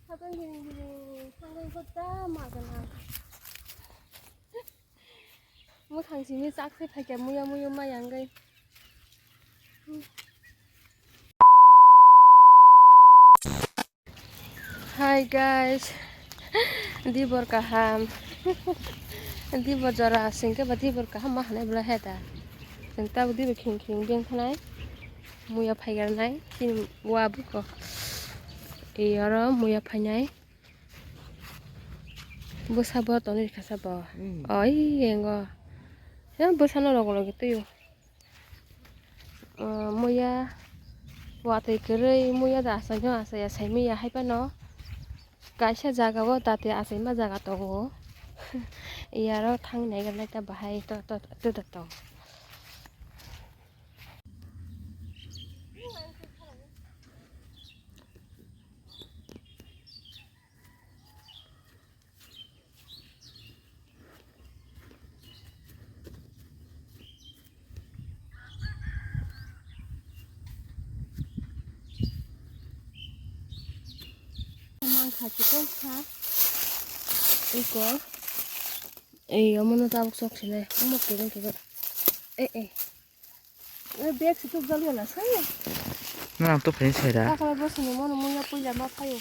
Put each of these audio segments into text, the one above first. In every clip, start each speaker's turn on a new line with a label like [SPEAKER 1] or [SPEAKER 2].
[SPEAKER 1] 사돈 기링기링 상근 컸다 마그나 뭐 당신이 싹새 팔게 무야 마 양가이 Hi guys, di berkaham, di berjara singke badi berkaham mah nai belah heda, singta badi berking beng nai, muya phagar nai, kini wabu ko, iyara muya phanai, busabo toni kasabo, oh yengo, ya busano logo gitu yo, muya, waktu kere muya dah asanya asaya semi ya hai pano. Kaisa jagawo tate asai ma jaga tongo iyaro thang nai gan ta bahai to mang khachiko ha iko yomono tabuk sok sile mo keben bag situ gali la sai
[SPEAKER 2] Nó tôi phải xài đã.
[SPEAKER 1] akala bos ni mono munya puja ma phayo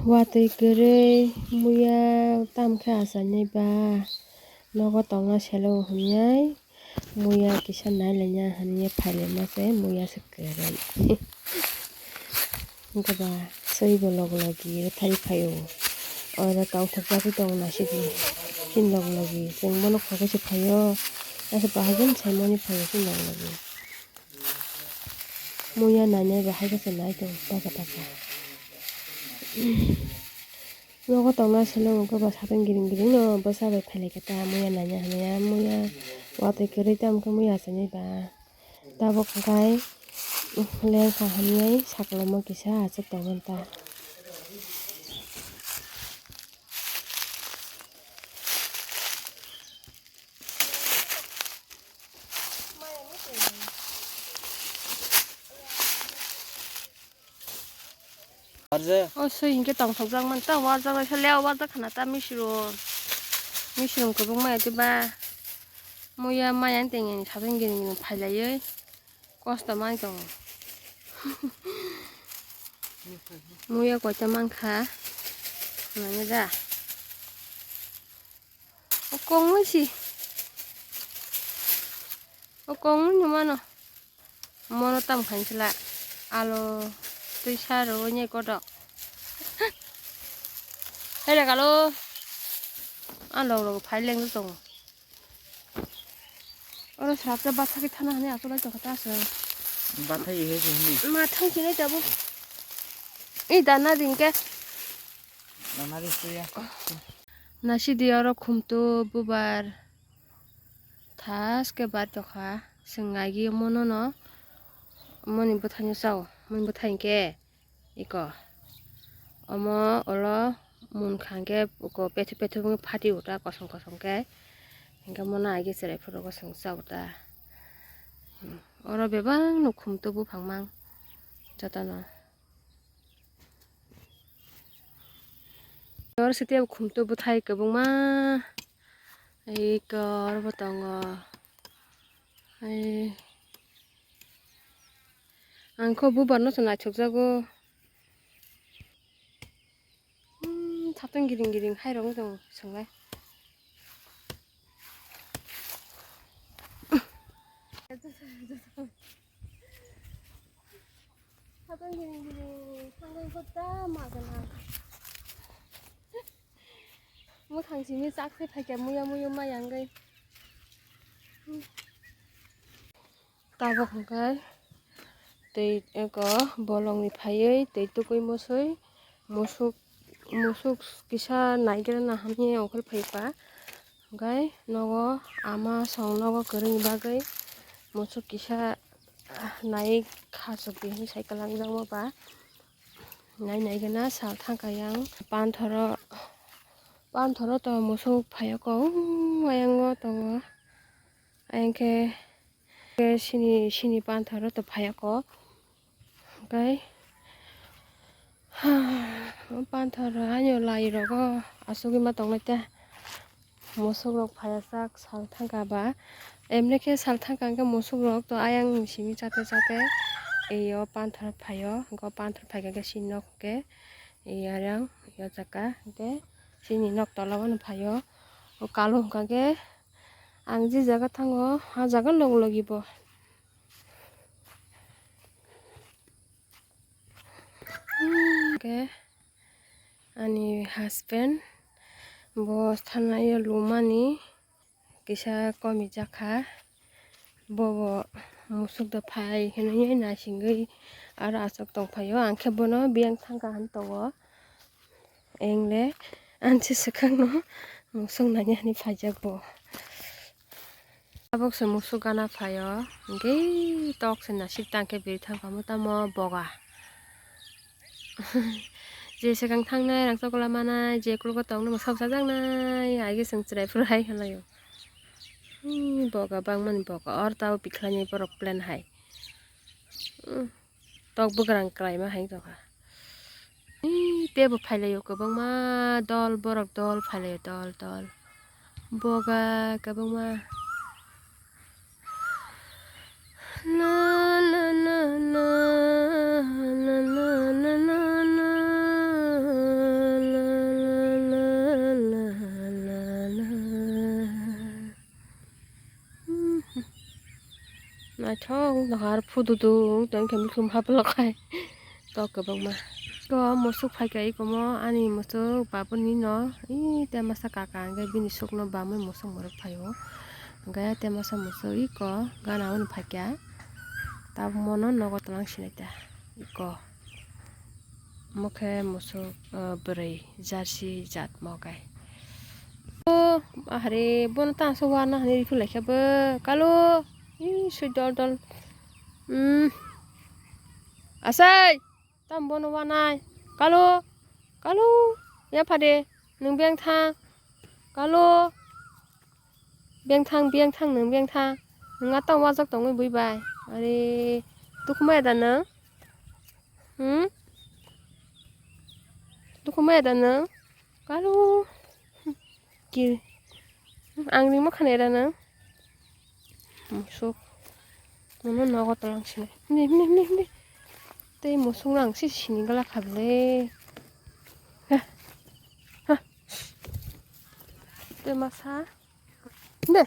[SPEAKER 1] wate kere muya tam kha sa nei ba logo tonga selo hunyai muya kisan nai lenya hanye phaile ma se muya se kere ngka ba sei bo log logi thai phayo ora tau thakja ku tong na si di sin log logi jeng mono khoge se phayo ase bahajin sai moni phayo sin log logi muya nane ba haja se nai to ta logo tong na selo ngka ba saben giring no ba sa ba phaile ka ta muya nanya hanya muya wate kere tam ka muya se nei ba ta bo kai len kha hanyai saklama kisa ase tongan ta 어 서인게 땅석장만 딱 와자가 살려 와자 하나 딱 미시로 그거 뭐야 봐 뭐야 마얀 땡이 사던 게는 팔려요 코스타 많이 좀 뭐야 거자만 가 아니다 꽁무시 꽁무 뭐노 뭐노 땀 간슬라 알로 tôi xa rồi nhé con đọc hay là cả lô ăn lầu phải lên cái tổng nó sạp ra bắt cái thân này à tôi lấy cho ta sợ
[SPEAKER 2] Bắt thấy gì hết rồi
[SPEAKER 1] mà thằng chỉ lấy cho bố ít đàn na đình cái
[SPEAKER 2] Nó đi xuôi
[SPEAKER 1] na si đi ở khum tu bố bar thas cái bát cho khá sừng ngày kia món nó món bữa thay như sau món bữa thay cái 이거 어머 얼어 문 간게 그 배트 보면 파디 오다 거성게 그러니까 뭐나 알겠어 레프로가 성싸우다 얼어 배방 놓고 또부 방망 자다나 어렸을 때 곰또부 타이 거봉마 이거 얼어봤던 거 아이 안코 부번노서 나 적자고 잡던 기링 하이롱 좀 정말 잡던 기링 상근 컸다 마그나 뭐 당신이 싹새 팔게 무야 마 양가이 따보 건가 tây có bò lòng thì phải ấy tây tôi coi một số kisa này cái là ham nhẹ ông phải phá cái nó có ama xong nó có cái gì ba cái một số kisa này khá sốc đi sai cái lăng răng mà ba này cái nó sao thang cái yang ban thoro to một số phải có anh ngó to anh cái 신이 반타로 또 파야고 cái 반타로 아니올라 이러고 아속이만 동네때 모속록 파야싹 살탕가봐 엠네케 살탕간가 모속록 또 아양 심이 자ते 에요 반타로 파요 이거 반타로 파게 신넉게 이야랑 여자가 이게 신이 넉 떨어오는 파요 까로 가게 앙지 자가 탕어 하자가 럭럭이보 okay. Ani husband bos thanai lumani kisa komi jakha bobo musuk da phai henai na singai ara asok tong phayo angkhe bono biang thangka han tawo engle anchi sakang no musuk nanya ni phajak bo abok se musuk gana phayo nge tok se na sik tangke bir thangka motamo boga जे सेगां थांनाय रांसावला मानाय जे कुलको तंनो सावसा जांनाय आगे संचराय फुराय हलायो बगा बांमन बगा और ताव पिखलानि बरक प्लान हाय तक बग्रां क्राय मा हाय दगा तेबो फायलायो गोबां मा दल बरक दल फायलायो दल बगा गोबां मा ना ना ना ना ना ना ना 나총 나가르 푸두두 넌 개물품 하블럭하이 또 그방마 이거 모속 파이가 이거 뭐 아니 모속 바보니 너이 때마사 까까anga 비니 속노 바무 모속 모르 파요 gaya 때마사 모속 이거 가 나오는 파이야 ताबमोनो नगद लांसिनायता इको मखे मोसो ब्रै जार्सी जात मगाय ओ आरे बन तासो वाना हनि फुलायखाबो कालो इ सुइदल आसाय ताम बन वानाय कालो या फादे नों बें थां कालो बें थां नों बें थां नोंहा ताव वाजक दङै बुइबाय अरे दुखु माया दानो दुखु माया दानो कालु गिर आंनि मा खानाय दानो मुसुक नोनो नगद लांसिनो नि दै मुसुक लांसि सिनि गला खाबले दै मासा दे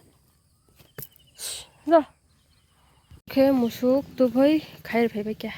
[SPEAKER 1] रा के मुसुक तो भाई खायर भाई क्या